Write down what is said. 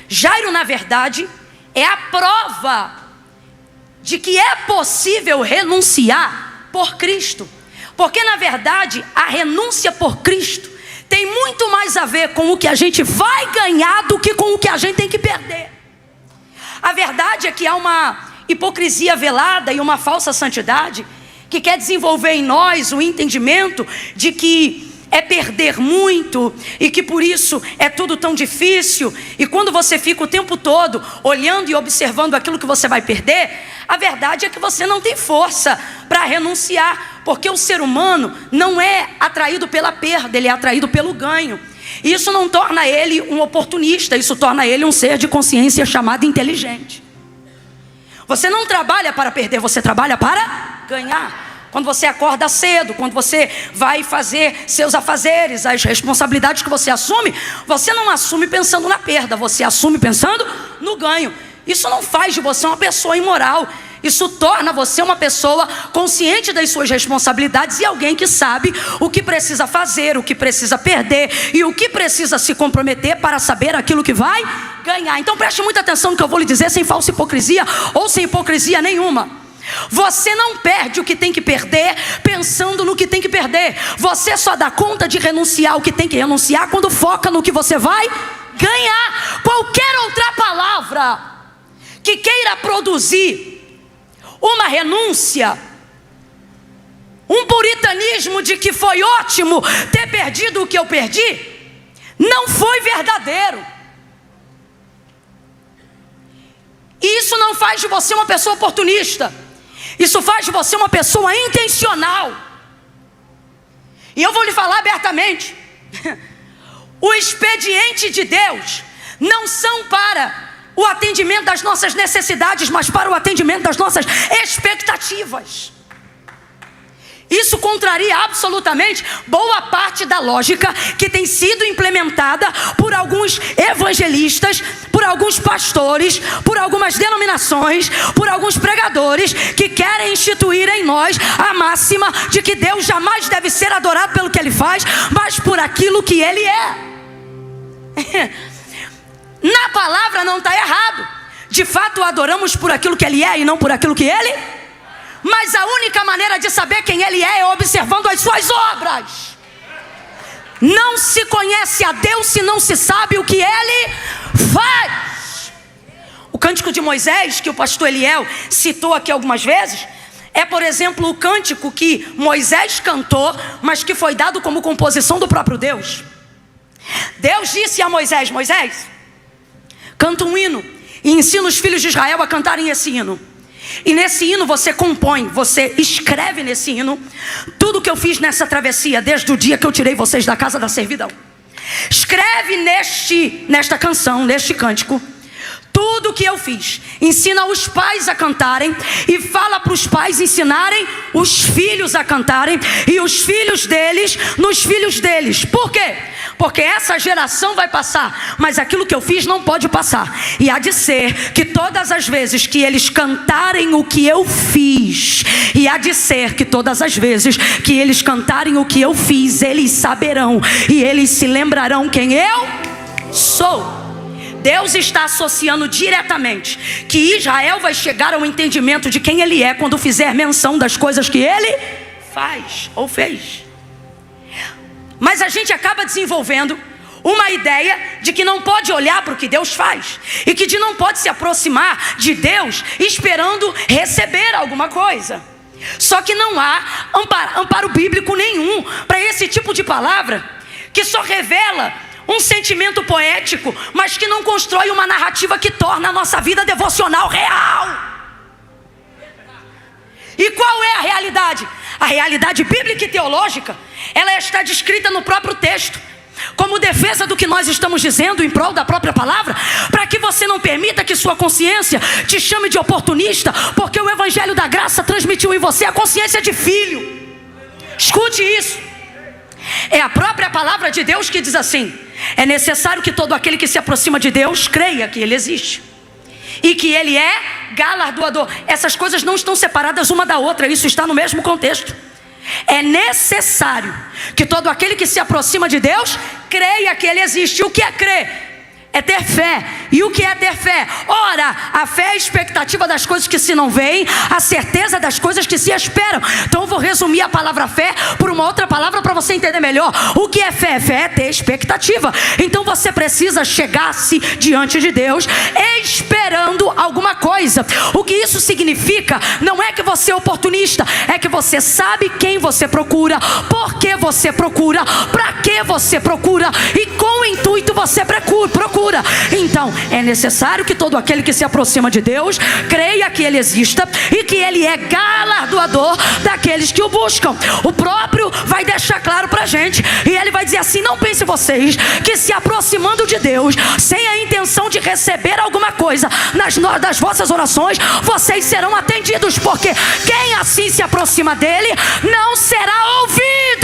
Jairo, na verdade, é a prova de que é possível renunciar por Cristo. Porque, na verdade, a renúncia por Cristo tem muito mais a ver com o que a gente vai ganhar do que com o que a gente tem que perder. A verdade é que há uma hipocrisia velada e uma falsa santidade que quer desenvolver em nós o entendimento de que é perder muito e que por isso é tudo tão difícil. E quando você fica o tempo todo olhando e observando aquilo que você vai perder, a verdade é que você não tem força para renunciar, porque o ser humano não é atraído pela perda, ele é atraído pelo ganho. E isso não torna ele um oportunista, isso torna ele um ser de consciência chamado inteligente. Você não trabalha para perder, você trabalha para ganhar. Quando você acorda cedo, quando você vai fazer seus afazeres, as responsabilidades que você não assume pensando na perda, você assume pensando no ganho. Isso não faz de você uma pessoa imoral. Isso torna você uma pessoa consciente das suas responsabilidades e alguém que sabe o que precisa fazer, o que precisa perder e o que precisa se comprometer para saber aquilo que vai ganhar. Então preste muita atenção no que eu vou lhe dizer, sem falsa hipocrisia ou sem hipocrisia nenhuma. Você não perde o que tem que perder pensando no que tem que perder. Você só dá conta de renunciar o que tem que renunciar quando foca no que você vai ganhar. Qualquer outra palavra que queira produzir uma renúncia, um puritanismo de que foi ótimo ter perdido o que eu perdi, não foi verdadeiro. E isso não faz de você uma pessoa oportunista. Isso faz de você uma pessoa intencional. E eu vou lhe falar abertamente: o expediente de Deus não são para o atendimento das nossas necessidades, mas para o atendimento das nossas expectativas. Isso contraria absolutamente boa parte da lógica que tem sido implementada por alguns evangelistas, por alguns pastores, por algumas denominações, por alguns pregadores que querem instituir em nós a máxima de que Deus jamais deve ser adorado pelo que Ele faz, mas por aquilo que Ele é. Na palavra não está errado. De fato, o adoramos por aquilo que Ele é e não por aquilo que Ele é. Mas a única maneira de saber quem Ele é observando as suas obras. Não se conhece a Deus se não se sabe o que Ele faz. O cântico de Moisés, que o pastor Eliel citou aqui algumas vezes, é, por exemplo, o cântico que Moisés cantou, mas que foi dado como composição do próprio Deus. Deus disse a Moisés: Moisés, canta um hino e ensina os filhos de Israel a cantarem esse hino. E nesse hino você compõe, você escreve nesse hino tudo que eu fiz nessa travessia, desde o dia que eu tirei vocês da casa da servidão. Escreve nesta canção, neste cântico, tudo que eu fiz. Ensina os pais a cantarem e fala para os pais ensinarem os filhos a cantarem e os filhos deles nos filhos deles. Por quê? Porque essa geração vai passar, mas aquilo que eu fiz não pode passar. E há de ser que todas as vezes que eles cantarem o que eu fiz, e há de ser que todas as vezes que eles cantarem o que eu fiz, eles saberão e eles se lembrarão quem eu sou. Deus está associando diretamente que Israel vai chegar ao entendimento de quem Ele é quando fizer menção das coisas que Ele faz ou fez. Mas a gente acaba desenvolvendo uma ideia de que não pode olhar para o que Deus faz e que não pode se aproximar de Deus esperando receber alguma coisa. Só que não há amparo bíblico nenhum para esse tipo de palavra, que só revela um sentimento poético, mas que não constrói uma narrativa que torna a nossa vida devocional real. E qual é a realidade? A realidade bíblica e teológica, ela está descrita no próprio texto, como defesa do que nós estamos dizendo em prol da própria palavra, para que você não permita que sua consciência te chame de oportunista, porque o evangelho da graça transmitiu em você a consciência de filho. Escute isso. É a própria palavra de Deus que diz assim: é necessário que todo aquele que se aproxima de Deus creia que Ele existe e que Ele é galardoador. Essas coisas não estão separadas uma da outra, isso está no mesmo contexto. É necessário que todo aquele que se aproxima de Deus creia que Ele existe. O que é crer? é ter fé. E o que é ter fé? Ora, a fé é a expectativa das coisas que se não veem, a certeza das coisas que se esperam. Então eu vou resumir a palavra fé por uma outra palavra para você entender melhor. O que é fé? Fé é ter expectativa. Então você precisa chegar-se diante de Deus esperando alguma coisa. O que isso significa não é que você é oportunista, é que você sabe quem você procura, por que você procura, para que você procura e com o intuito você procura. Então é necessário que todo aquele que se aproxima de Deus creia que Ele exista e que Ele é galardoador daqueles que o buscam. O próprio vai deixar claro pra gente, e Ele vai dizer assim: não pense vocês que se aproximando de Deus sem a intenção de receber alguma coisa das vossas orações, vocês serão atendidos, porque quem assim se aproxima dele não será ouvido.